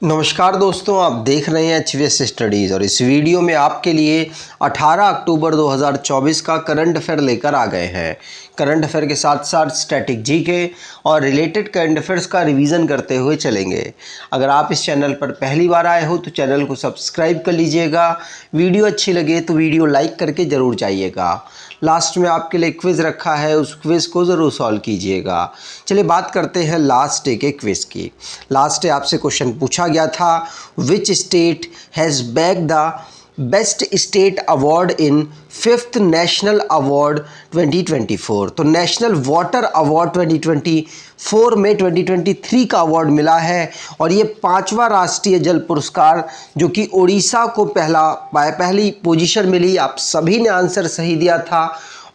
नमस्कार दोस्तों, आप देख रहे हैं एचवीएस स्टडीज़ और इस वीडियो में आपके लिए 18 अक्टूबर 2024 का करंट अफेयर लेकर आ गए हैं। करंट अफेयर के साथ साथ स्टैटिक जीके और रिलेटेड करंट अफेयर्स का रिवीजन करते हुए चलेंगे। अगर आप इस चैनल पर पहली बार आए हो तो चैनल को सब्सक्राइब कर लीजिएगा। वीडियो अच्छी लगे तो वीडियो लाइक करके ज़रूर जाइएगा। लास्ट में आपके लिए क्विज़ रखा है, उस क्विज़ को ज़रूर सॉल्व कीजिएगा। चलिए बात करते हैं लास्ट डे के क्विज़ की। लास्ट डे आपसे क्वेश्चन पूछा गया था, which state has bag the best state award in 5th national award 2024। तो नेशनल वाटर अवार्ड 2024 में 2023 का अवार्ड मिला है और ये 5वां राष्ट्रीय जल पुरस्कार जो कि उड़ीसा को पहली पोजीशन मिली। आप सभी ने आंसर सही दिया था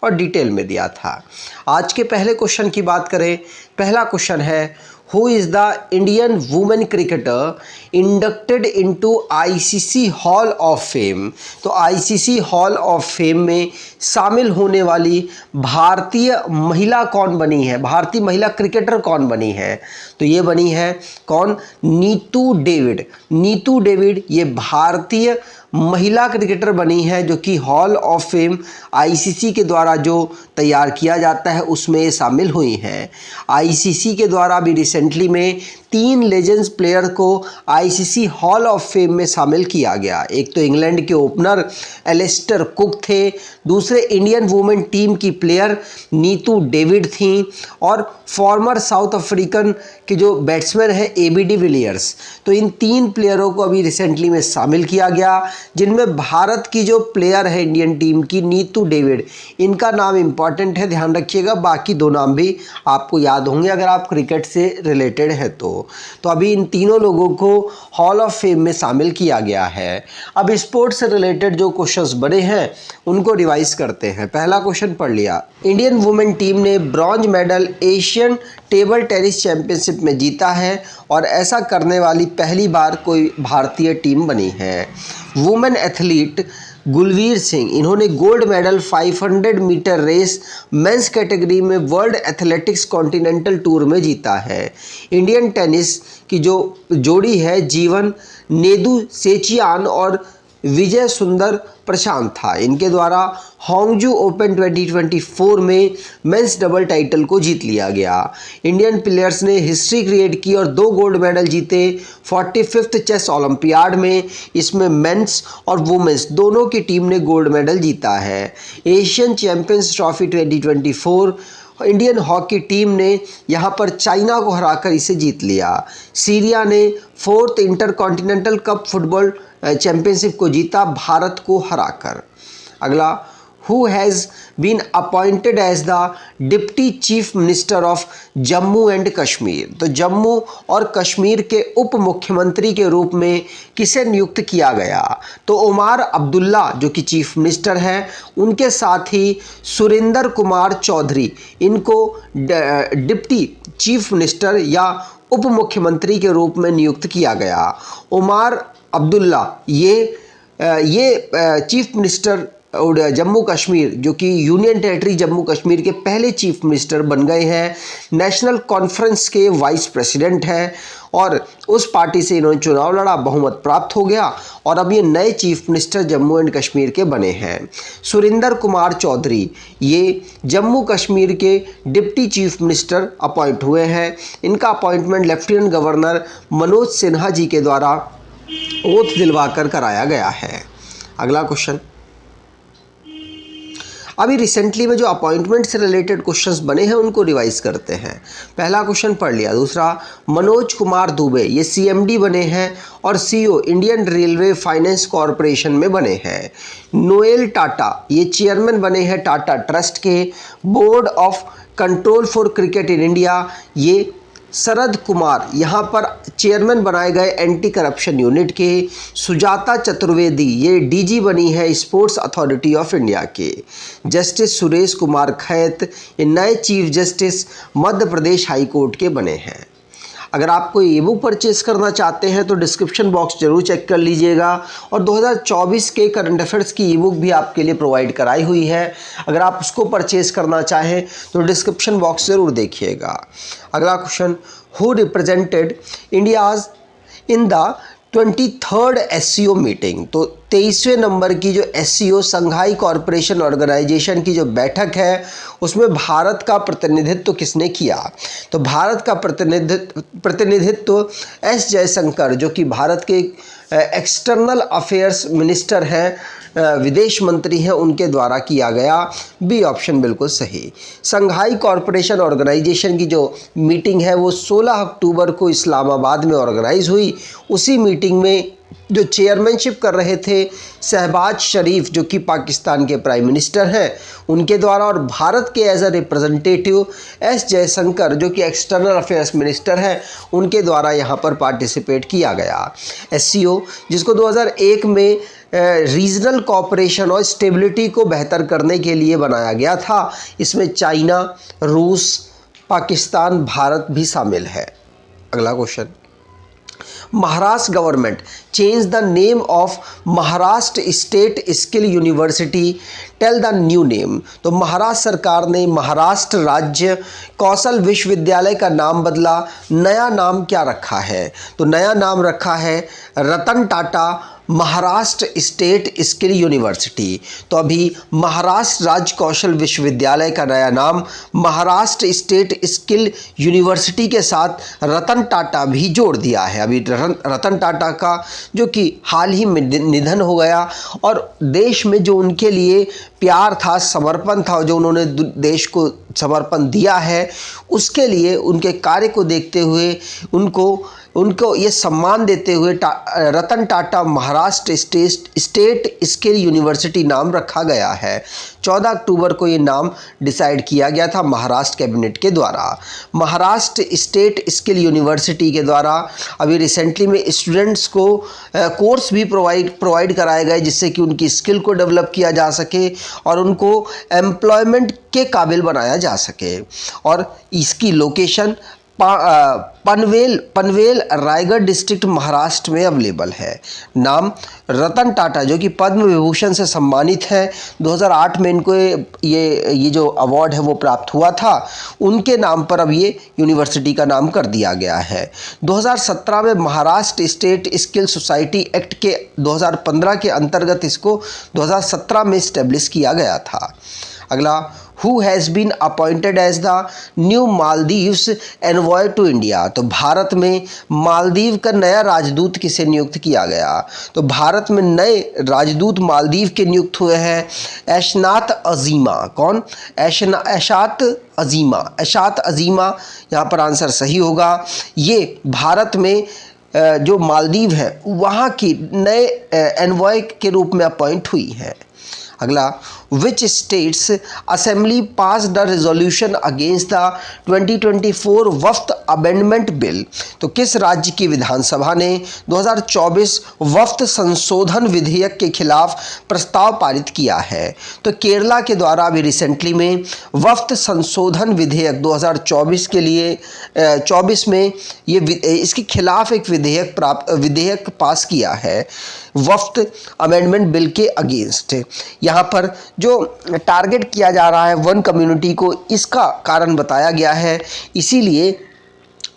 और डिटेल में दिया था। आज के पहले क्वेश्चन की बात करें। पहला क्वेश्चन है, who is the Indian women cricketer inducted into ICC hall of fame. तो आईसीसी हॉल ऑफ फेम में शामिल होने वाली भारतीय महिला कौन बनी है, भारतीय महिला क्रिकेटर कौन बनी है? तो ये बनी है कौन? नीतू डेविड। नीतू डेविड ये भारतीय महिला क्रिकेटर बनी है जो कि हॉल ऑफ फेम आईसीसी के द्वारा जो तैयार किया जाता है उसमें ये शामिल हुई हैं। आईसीसी के द्वारा भी रिसेंटली में 3 लेजेंड्स प्लेयर को आईसीसी हॉल ऑफ फेम में शामिल किया गया। एक तो इंग्लैंड के ओपनर एलिस्टर कुक थे, दूसरे इंडियन वुमेन टीम की प्लेयर नीतू डेविड थी और फॉर्मर साउथ अफ्रीकन के जो बैट्समैन हैं एबी डिविलियर्स। तो इन 3 प्लेयरों को अभी रिसेंटली में शामिल किया गया, जिनमें भारत की जो प्लेयर है इंडियन टीम की नीतू डेविड, इनका नाम इंपॉर्टेंट है, ध्यान रखिएगा। बाकी 2 नाम भी आपको याद होंगे अगर आप क्रिकेट से रिलेटेड है तो अभी इन तीनों लोगों को हॉल ऑफ फेम में शामिल किया गया है। अब स्पोर्ट्स से रिलेटेड जो क्वेश्चंस बने हैं उनको रिवाइज करते हैं। पहला क्वेश्चन पढ़ लिया, इंडियन वुमेन टीम ने bronze medal Asian table tennis championship में जीता है और ऐसा करने वाली पहली बार कोई भारतीय टीम बनी है। वुमेन एथलीट गुलवीर सिंह, इन्होंने gold medal 500 metre race men's category में वर्ल्ड एथलेटिक्स कॉन्टिनेंटल टूर में जीता है। इंडियन टेनिस की जो जोड़ी है जीवन नेदुसेचियान और विजय सुंदर प्रशांत था, इनके द्वारा हांगजू ओपन 2024 में मेंस डबल टाइटल को जीत लिया गया। इंडियन प्लेयर्स ने हिस्ट्री क्रिएट की और 2 गोल्ड मेडल जीते 45th चेस ओलंपियाड में। इसमें मेंस और वुमेन्स दोनों की टीम ने गोल्ड मेडल जीता है। Asian champions trophy 2024 Indian hockey team ने यहाँ पर चाइना को हराकर इसे जीत लिया। सीरिया ने 4th intercontinental cup football championship को जीता भारत को हराकर। अगला, who has been appointed as the deputy chief minister of Jammu and Kashmir. तो जम्मू और कश्मीर के उप मुख्यमंत्री के रूप में किसे नियुक्त किया गया? तो उमर अब्दुल्ला जो कि चीफ मिनिस्टर हैं, उनके साथ ही सुरेंद्र कुमार चौधरी, इनको डिप्टी चीफ मिनिस्टर या उप मुख्यमंत्री के रूप में नियुक्त किया गया। उमर अब्दुल्ला ये चीफ मिनिस्टर जम्मू कश्मीर जो कि यूनियन टेरिटरी जम्मू कश्मीर के पहले चीफ मिनिस्टर बन गए हैं। नेशनल कॉन्फ्रेंस के वाइस प्रेसिडेंट हैं और उस पार्टी से इन्होंने चुनाव लड़ा, बहुमत प्राप्त हो गया और अब ये नए chief minister Jammu and Kashmir के बने हैं। सुरेंद्र कुमार चौधरी ये जम्मू कश्मीर के डिप्टी चीफ मिनिस्टर अपॉइंट हुए हैं। इनका appointment lieutenant governor Manoj Sinha ji के द्वारा ओथ दिलवाकर कराया गया है। अगला क्वेश्चन, अभी रिसेंटली में जो अपॉइंटमेंट से रिलेटेड क्वेश्चंस बने हैं उनको रिवाइज करते हैं। पहला क्वेश्चन पढ़ लिया। दूसरा, मनोज कुमार दुबे ये सीएमडी बने हैं और CEO Indian railway finance corporation में बने हैं। नोएल टाटा ये चेयरमैन बने हैं टाटा ट्रस्ट के। Board of control for cricket in India ये शरद कुमार यहाँ पर चेयरमैन बनाए गए एंटी करप्शन यूनिट के। सुजाता चतुर्वेदी ये डीजी बनी है स्पोर्ट्स अथॉरिटी ऑफ इंडिया के। जस्टिस सुरेश कुमार खैत ये नए chief justice Madhya Pradesh high court के बने हैं। अगर आप कोई ई बुक परचेज़ करना चाहते हैं तो डिस्क्रिप्शन बॉक्स जरूर चेक कर लीजिएगा और 2024 के करंट अफेयर्स की ई बुक भी आपके लिए प्रोवाइड कराई हुई है। अगर आप उसको परचेज़ करना चाहें तो डिस्क्रिप्शन बॉक्स ज़रूर देखिएगा। अगला question, who represented India's in the 23rd SCO meeting. तो 23वें नंबर की जो SCO संघाई कॉरपोरेशन ऑर्गेनाइजेशन की जो बैठक है उसमें भारत का प्रतिनिधित्व किसने किया? तो भारत का प्रतिनिधित्व एस जयशंकर, जो कि भारत के एक्सटर्नल अफेयर्स मिनिस्टर हैं, विदेश मंत्री हैं, उनके द्वारा किया गया। बी ऑप्शन बिल्कुल सही। संघाई कॉरपोरेशन ऑर्गेनाइजेशन की जो मीटिंग है वो 16 अक्टूबर को इस्लामाबाद में ऑर्गेनाइज हुई। उसी मीटिंग में जो चेयरमैनशिप कर रहे थे शहबाज शरीफ, जो कि पाकिस्तान के प्राइम मिनिस्टर हैं, उनके द्वारा, और भारत के as a representative S Jaishankar, जो कि एक्सटर्नल अफेयर्स मिनिस्टर हैं, उनके द्वारा यहाँ पर पार्टिसिपेट किया गया। SCO जिसको 2001 में रीजनल कोऑपरेशन और स्टेबिलिटी को बेहतर करने के लिए बनाया गया था। इसमें चाइना, रूस, पाकिस्तान, भारत भी शामिल है। अगला question, Maharashtra government change the name of Maharashtra state skill university, tell the new name. तो महाराष्ट्र सरकार ने महाराष्ट्र राज्य कौशल विश्वविद्यालय का नाम बदला। नया नाम क्या रखा है? तो नया नाम रखा है Ratan Tata Maharashtra state skill university. तो अभी महाराष्ट्र राज्य कौशल विश्वविद्यालय का नया नाम महाराष्ट्र स्टेट स्किल यूनिवर्सिटी के साथ रतन टाटा भी जोड़ दिया है। अभी रतन टाटा का जो कि हाल ही में निधन हो गया, और देश में जो उनके लिए प्यार था, समर्पण था, जो उन्होंने देश को समर्पण दिया है, उसके लिए उनके कार्य को देखते हुए उनको ये सम्मान देते हुए Ratan Tata Maharashtra state skill university नाम रखा गया है। 14 अक्टूबर को ये नाम डिसाइड किया गया था महाराष्ट्र कैबिनेट के द्वारा। महाराष्ट्र स्टेट स्किल यूनिवर्सिटी के द्वारा अभी रिसेंटली में स्टूडेंट्स को कोर्स भी प्रोवाइड कराए गए, जिससे कि उनकी स्किल को डेवलप किया जा सके और उनको एम्प्लॉयमेंट के काबिल बनाया जा सके। और इसकी लोकेशन पनवेल रायगढ़ डिस्ट्रिक्ट महाराष्ट्र में अवेलेबल है। नाम रतन टाटा, जो कि पद्म विभूषण से सम्मानित हैं, 2008 में इनको ये जो अवार्ड है वो प्राप्त हुआ था, उनके नाम पर अब ये यूनिवर्सिटी का नाम कर दिया गया है। 2017 में Maharashtra state skill society act के 2015 के अंतर्गत इसको 2017 में इस्टेब्लिश किया गया था। अगला, Who has been appointed as the new Maldives envoy to India? तो भारत में मालदीव का नया राजदूत किसे नियुक्त किया गया? तो भारत में नए राजदूत मालदीव के नियुक्त हुए हैं ऐशनात अजीमा। कौन? ऐशात अजीमा यहाँ पर आंसर सही होगा। ये भारत में जो मालदीव है वहाँ की नए एनवॉय के रूप में अपॉइंट हुई है। अगला, which states assembly pass the resolution against the 2024 वफ्त अमेंडमेंट बिल? तो किस राज्य की विधानसभा ने 2024 वफ्त संशोधन विधेयक के खिलाफ प्रस्ताव पारित किया है? तो केरला के द्वारा अभी रिसेंटली में वफ्त संशोधन विधेयक 2024 के लिए 24 में इसके खिलाफ एक विधेयक पास किया है वफ्त अमेंडमेंट बिल के अगेंस्ट। यहाँ पर जो टारगेट किया जा रहा है वन कम्युनिटी को, इसका कारण बताया गया है। इसीलिए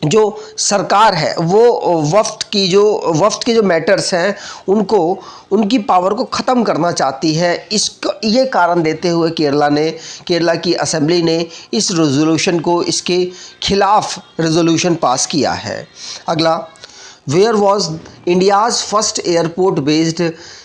जो सरकार है वो वफ्त के जो मैटर्स हैं उनकी पावर को ख़त्म करना चाहती है। ये कारण देते हुए केरला की असेंबली ने इस रेजोल्यूशन को, इसके खिलाफ रेजोल्यूशन पास किया है। अगला, Where was India's first airport-based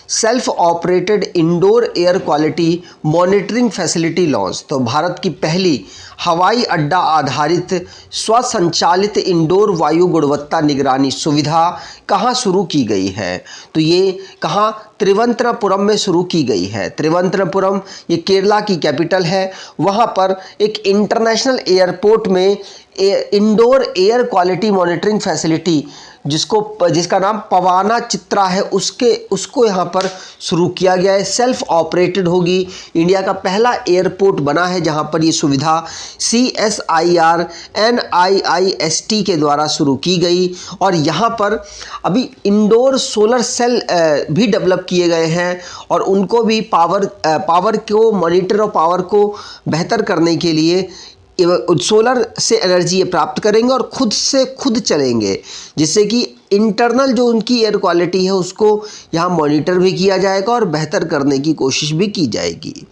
self-operated indoor air quality monitoring facility launched? तो भारत की पहली हवाई अड्डा आधारित स्वसंचालित इंडोर वायु गुणवत्ता निगरानी सुविधा कहाँ शुरू की गई है? तो ये कहाँ? त्रिवंतपुरम में शुरू की गई है। त्रिवंतपुरम ये केरला की कैपिटल है। वहाँ पर एक इंटरनेशनल एयरपोर्ट में indoor air quality monitoring facility जिसका नाम पवाना चित्रा है, उसको यहाँ पर शुरू किया गया है। सेल्फ ऑपरेटेड होगी। इंडिया का पहला एयरपोर्ट बना है जहाँ पर ये सुविधा CSIR NIIST के द्वारा शुरू की गई। और यहाँ पर अभी इंडोर सोलर सेल भी डेवलप किए गए हैं और उनको भी पावर को मॉनिटर और पावर को बेहतर करने के लिए सोलर से एनर्जी ये प्राप्त करेंगे और खुद से खुद चलेंगे, जिससे कि इंटरनल जो उनकी एयर क्वालिटी है उसको यहाँ मॉनिटर भी किया जाएगा और बेहतर करने की कोशिश भी की जाएगी।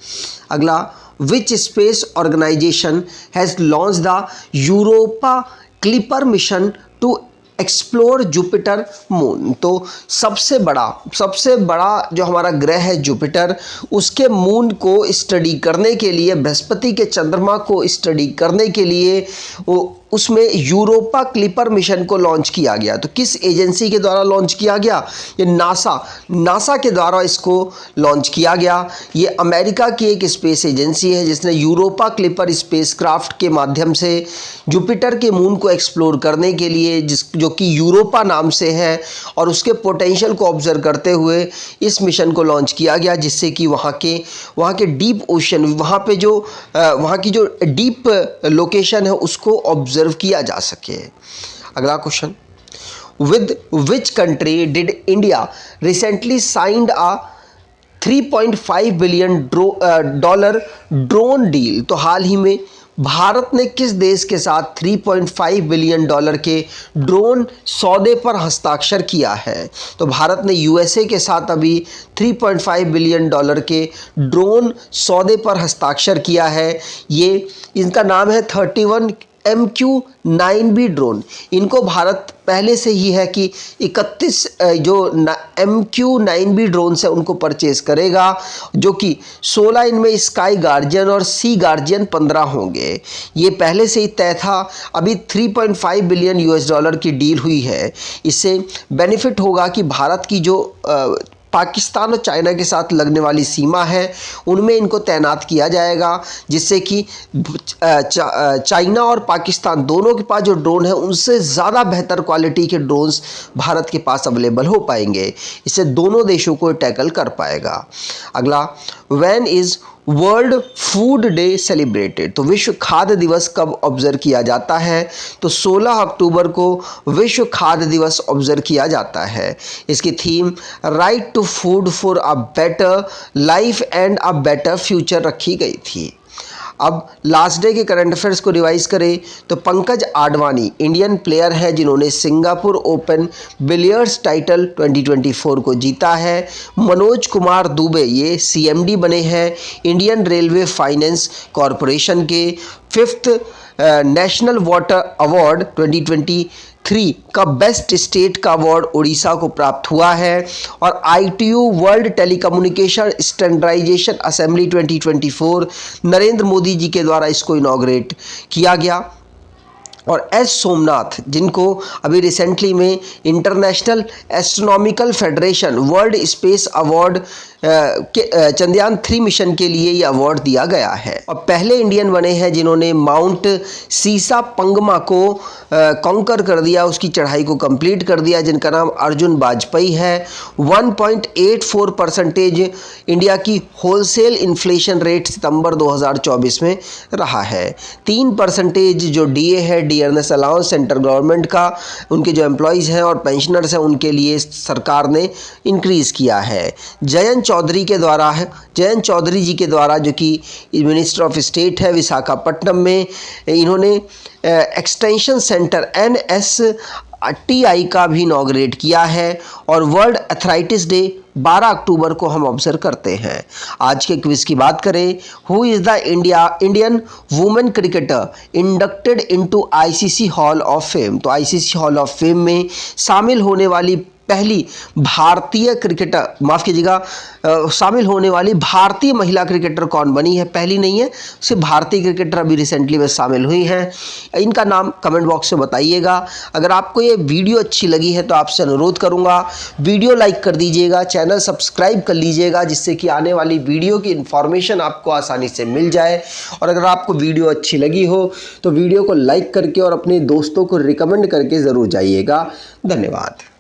अगला, which space organisation has launch the Europa Clipper mission to explore Jupiter moon. तो सबसे बड़ा जो हमारा ग्रह है जुपिटर, उसके मून को स्टडी करने के लिए, बृहस्पति के चंद्रमा को स्टडी करने के लिए उसमें यूरोपा क्लिपर मिशन को लॉन्च किया गया। तो किस एजेंसी के द्वारा लॉन्च किया गया? ये नासा के द्वारा इसको लॉन्च किया गया। ये अमेरिका की एक स्पेस एजेंसी है जिसने यूरोपा क्लिपर स्पेसक्राफ्ट के माध्यम से जुपिटर के मून को एक्सप्लोर करने के लिए, जो कि यूरोपा नाम से है, और उसके पोटेंशियल को ऑब्जर्व करते हुए इस मिशन को लॉन्च किया गया, जिससे कि वहाँ के डीप ओशन, वहाँ की जो डीप लोकेशन है उसको ऑब्जर्व किया जा सके। अगला question, with which country did India recently signed a $3.5 billion drone deal. तो हाल ही में भारत ने किस देश के साथ $3.5 बिलियन के ड्रोन सौदे पर हस्ताक्षर किया है? तो भारत ने यूएसए के साथ अभी $3.5 बिलियन के ड्रोन सौदे पर हस्ताक्षर किया है। इनका नाम है 31 MQ-9B ड्रोन। इनको भारत पहले से ही है कि 31 जो MQ-9B ड्रोन है उनको परचेज करेगा, जो कि 16 इनमें स्काई गार्जियन और सी गार्जियन 15 होंगे। ये पहले से ही तय था। अभी $3.5 बिलियन की डील हुई है। इससे बेनिफिट होगा कि भारत की जो पाकिस्तान और चाइना के साथ लगने वाली सीमा है उनमें इनको तैनात किया जाएगा, जिससे कि चाइना और पाकिस्तान दोनों के पास जो ड्रोन है उनसे ज़्यादा बेहतर क्वालिटी के ड्रोन्स भारत के पास अवेलेबल हो पाएंगे। इससे दोनों देशों को टैकल कर पाएगा। अगला, when is world food day celebrated. तो विश्व खाद्य दिवस कब ऑब्जर्व किया जाता है? तो 16 अक्टूबर को विश्व खाद्य दिवस ऑब्जर्व किया जाता है। इसकी theme right to food for a better life and a better future रखी गई थी। अब लास्ट डे के करंट अफेयर्स को रिवाइज करें तो पंकज आडवाणी इंडियन प्लेयर है जिन्होंने सिंगापुर ओपन बिलियर्ड्स टाइटल 2024 को जीता है। मनोज कुमार दुबे ये CMD बने हैं इंडियन रेलवे फाइनेंस कॉरपोरेशन के। 5th नेशनल वाटर अवार्ड 2023 का बेस्ट स्टेट का अवार्ड उड़ीसा को प्राप्त हुआ है। और ITU world telecommunication standardisation assembly 2024 Narendra Modi ji के द्वारा इसको इनॉग्रेट किया गया। और S सोमनाथ, जिनको अभी रिसेंटली में international astronomical federation world space award के चंद्रयान 3 मिशन के लिए ये अवार्ड दिया गया है। और पहले इंडियन बने हैं जिन्होंने माउंट सीसा पंगमा को कॉन्कर कर दिया, उसकी चढ़ाई को कंप्लीट कर दिया, जिनका नाम अर्जुन वाजपेयी है। 1.84% इंडिया की होलसेल इन्फ्लेशन रेट सितंबर 2024 में रहा है। 3% जो DA है, डियरनेस अलाउंस सेंट्रल गवर्नमेंट का, उनके जो एम्प्लॉयज़ हैं और पेंशनर्स हैं उनके लिए सरकार ने इंक्रीज़ किया है। जयंत चौधरी जी के द्वारा जो कि मिनिस्टर ऑफ स्टेट है विशाखापट्टनम में, इन्होंने एक्सटेंशन सेंटर NSTI का भी इनॉग्रेट किया है। और वर्ल्ड एथराइटिस डे 12 अक्टूबर को हम ऑब्जर्व करते हैं। आज के क्विज की बात करें, who is the Indian women cricketer inducted into ICC hall of fame. तो ICC हॉल ऑफ फेम में शामिल होने वाली पहली भारतीय क्रिकेटर, माफ़ कीजिएगा, शामिल होने वाली भारतीय महिला क्रिकेटर कौन बनी है? पहली नहीं है, सिर्फ भारतीय क्रिकेटर अभी रिसेंटली में शामिल हुई हैं। इनका नाम कमेंट बॉक्स में बताइएगा। अगर आपको ये वीडियो अच्छी लगी है तो आपसे अनुरोध करूंगा वीडियो लाइक कर दीजिएगा, चैनल सब्सक्राइब कर लीजिएगा, जिससे कि आने वाली वीडियो की इन्फॉर्मेशन आपको आसानी से मिल जाए। और अगर आपको वीडियो अच्छी लगी हो तो वीडियो को लाइक करके और अपने दोस्तों को रिकमेंड करके ज़रूर जाइएगा। धन्यवाद।